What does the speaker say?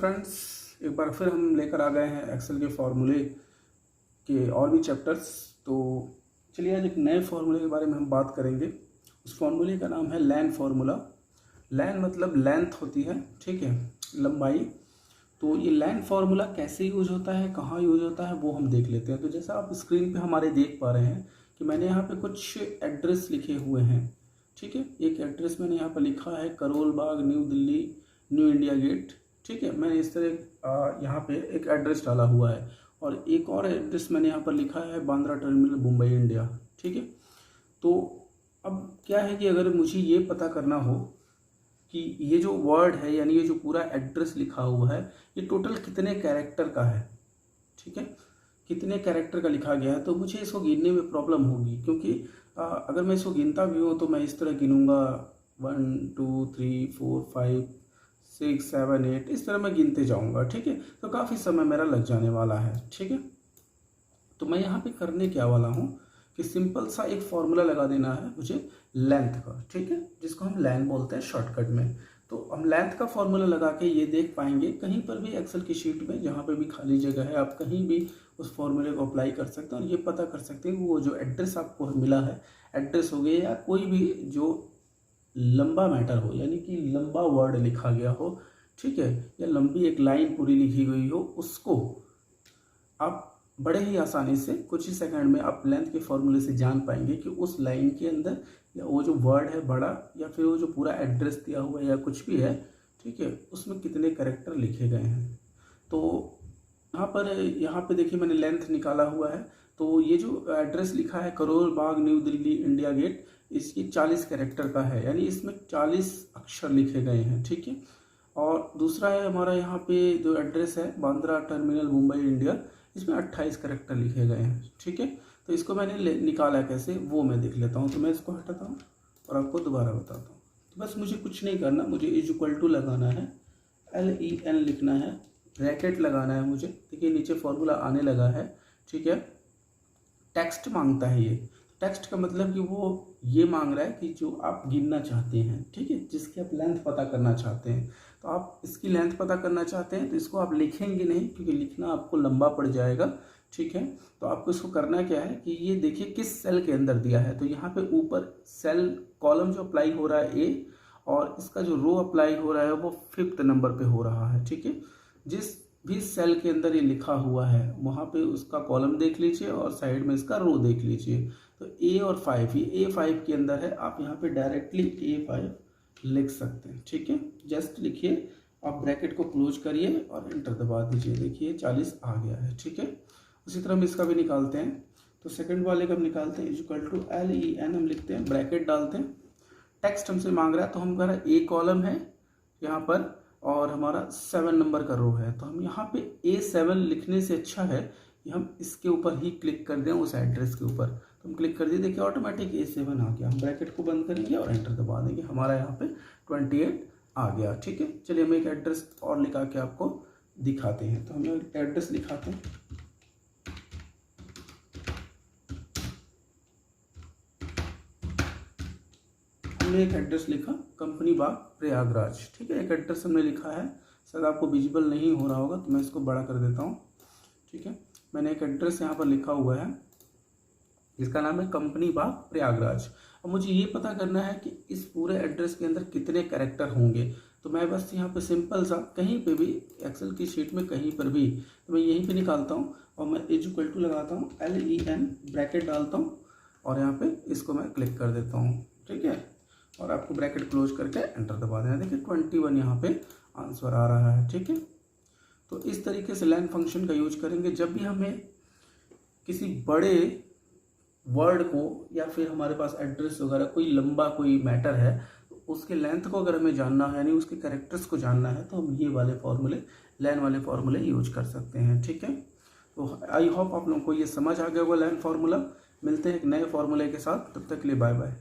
Friends, एक बार फिर हम लेकर आ गए हैं एक्सेल के फार्मूले के और भी चैप्टर्स। तो चलिए आज एक नए फार्मूले के बारे में हम बात करेंगे। उस फार्मूले का नाम है लैन फार्मूला। लैन मतलब लेंथ होती है, ठीक है, लंबाई। तो ये लैन फार्मूला कैसे यूज होता है, कहाँ यूज होता है, वो हम देख लेते हैं। तो जैसा आप स्क्रीन पे हमारे देख पा रहे हैं कि मैंने यहाँ पे कुछ एड्रेस लिखे हुए हैं, ठीक है। एक एड्रेस मैंने यहाँ पर लिखा है Karol Bagh, new Delhi, new India Gate, ठीक है। मैंने इस तरह यहाँ पे एक एड्रेस डाला हुआ है। और एक और एड्रेस मैंने यहाँ पर लिखा है बांद्रा टर्मिनल, मुंबई, इंडिया, ठीक है। तो अब क्या है कि अगर मुझे ये पता करना हो कि ये जो वर्ड है यानी ये जो पूरा एड्रेस लिखा हुआ है ये टोटल कितने कैरेक्टर का है, ठीक है, कितने कैरेक्टर का लिखा गया है, तो मुझे इसको गिनने में प्रॉब्लम होगी। क्योंकि अगर मैं इसको गिनता भी हूँ तो मैं इस तरह गिनूंगा 1 2 3 4 5 6 7 8, इस तरह मैं गिनते जाऊंगा, ठीक है। तो काफ़ी समय मेरा लग जाने वाला है, ठीक है। तो मैं यहाँ पे करने क्या वाला हूँ कि सिंपल सा एक फॉर्मूला लगा देना है मुझे लेंथ का, ठीक है, जिसको हम लैन बोलते हैं शॉर्टकट में। तो हम लेंथ का फॉर्मूला लगा के ये देख पाएंगे कहीं पर भी एक्सेल की शीट में, जहाँ पे भी खाली जगह है, आप कहीं भी उस फॉर्मूले को अप्लाई कर सकते हैं और ये पता कर सकते हैं कि वो जो एड्रेस आपको मिला है, एड्रेस हो गया या कोई भी जो लंबा मैटर हो, यानी कि लंबा वर्ड लिखा गया हो, ठीक है, या लंबी एक लाइन पूरी लिखी गई हो, उसको आप बड़े ही आसानी से कुछ ही सेकंड में आप लेंथ के फॉर्मूले से जान पाएंगे कि उस लाइन के अंदर या वो जो वर्ड है बड़ा या फिर वो जो पूरा एड्रेस दिया हुआ है या कुछ भी है, ठीक है, उसमें कितने कैरेक्टर लिखे गए हैं। तो यहाँ पे देखिए मैंने लेंथ निकाला हुआ है। तो ये जो एड्रेस लिखा है Karol Bagh, new Delhi, India gate, इसकी 40 कैरेक्टर का है, यानी इसमें 40 अक्षर लिखे गए हैं, ठीक है। और दूसरा है हमारा यहाँ पे जो एड्रेस है बांद्रा टर्मिनल, मुंबई, इंडिया, इसमें 28 कैरेक्टर लिखे गए हैं, ठीक है। तो इसको मैंने निकाला कैसे वो मैं देख लेता हूँ। तो मैं इसको हटाता हूँ और आपको दोबारा बताता हूँ। तो बस मुझे कुछ नहीं करना, मुझे = लगाना है, LEN लिखना है, ब्रैकेट लगाना है मुझे। देखिए नीचे फॉर्मूला आने लगा है, ठीक है। टेक्स्ट मांगता है ये, टेक्स्ट का मतलब कि वो ये मांग रहा है कि जो आप गिनना चाहते हैं, ठीक है, जिसकी आप लेंथ पता करना चाहते हैं। तो आप इसकी लेंथ पता करना चाहते हैं तो इसको आप लिखेंगे नहीं, क्योंकि लिखना आपको लंबा पड़ जाएगा, ठीक है। तो आपको इसको करना क्या है कि ये देखिए किस सेल के अंदर दिया है। तो यहाँ पे ऊपर सेल कॉलम जो अप्लाई हो रहा है A, और इसका जो रो अप्लाई हो रहा है वो 5th नंबर पे हो रहा है, ठीक है। जिस भी सेल के अंदर ये लिखा हुआ है वहाँ पे उसका कॉलम देख लीजिए और साइड में इसका रो देख लीजिए। तो A और 5, ये A5 के अंदर है, आप यहाँ पे डायरेक्टली A5 लिख सकते हैं, ठीक है। जस्ट लिखिए, आप ब्रैकेट को क्लोज करिए और एंटर दबा दीजिए। देखिए 40 आ गया है, ठीक है। उसी तरह हम इसका भी निकालते हैं। तो सेकंड वाले का हम निकालते हैं, =LEN हम लिखते हैं, ब्रैकेट डालते हैं। टेक्स्ट हमसे मांग रहा है तो हम कह रहे हैं A कॉलम है यहाँ पर और हमारा 7 नंबर का रो है। तो हम यहाँ पे A7 लिखने से अच्छा है कि हम इसके ऊपर ही क्लिक कर दें, उस एड्रेस के ऊपर। तो हम क्लिक कर दिए, देखिए ऑटोमेटिक A7 आ गया। हम ब्रैकेट को बंद करेंगे और एंटर दबा देंगे, हमारा यहाँ पे 28 आ गया, ठीक है। चलिए हम एक एड्रेस और लिखा के आपको दिखाते हैं। तो हम एक एड्रेस लिखाते हैं, हमने एक एड्रेस लिखा कंपनी बाग, प्रयागराज, ठीक है। एक एड्रेस हमने लिखा है, शायद आपको विजिबल नहीं हो रहा होगा तो मैं इसको बड़ा कर देता हूँ, ठीक है। मैंने एक एड्रेस यहाँ पर लिखा हुआ है जिसका नाम है कंपनी बाग, प्रयागराज। अब मुझे ये पता करना है कि इस पूरे एड्रेस के अंदर कितने कैरेक्टर होंगे। तो मैं बस यहाँ पे सिंपल सा कहीं पे भी एक्सेल की शीट में कहीं पर भी, तो मैं यहीं पे निकालता हूँ और मैं = लगाता हूँ, LEN ब्रैकेट डालता हूँ और यहाँ पे इसको मैं क्लिक कर देता हूँ, ठीक है। और आपको ब्रैकेट क्लोज करके एंटर दबा देना। देखिए 21 यहाँ पे आंसर आ रहा है, ठीक है। तो इस तरीके से लैन फंक्शन का यूज करेंगे जब भी हमें किसी बड़े वर्ड को या फिर हमारे पास एड्रेस वगैरह कोई लंबा कोई मैटर है, तो उसके लेंथ को अगर हमें जानना है, यानी उसके कैरेक्टर्स को जानना है, तो हम ये वाले फॉर्मूले, लैन वाले फॉर्मूले यूज कर सकते हैं, ठीक है। तो आई होप आप लोगों को ये समझ आ गया होगा लैन फार्मूला। मिलते हैं एक नए फार्मूले के साथ, तब तक के लिए बाय बाय।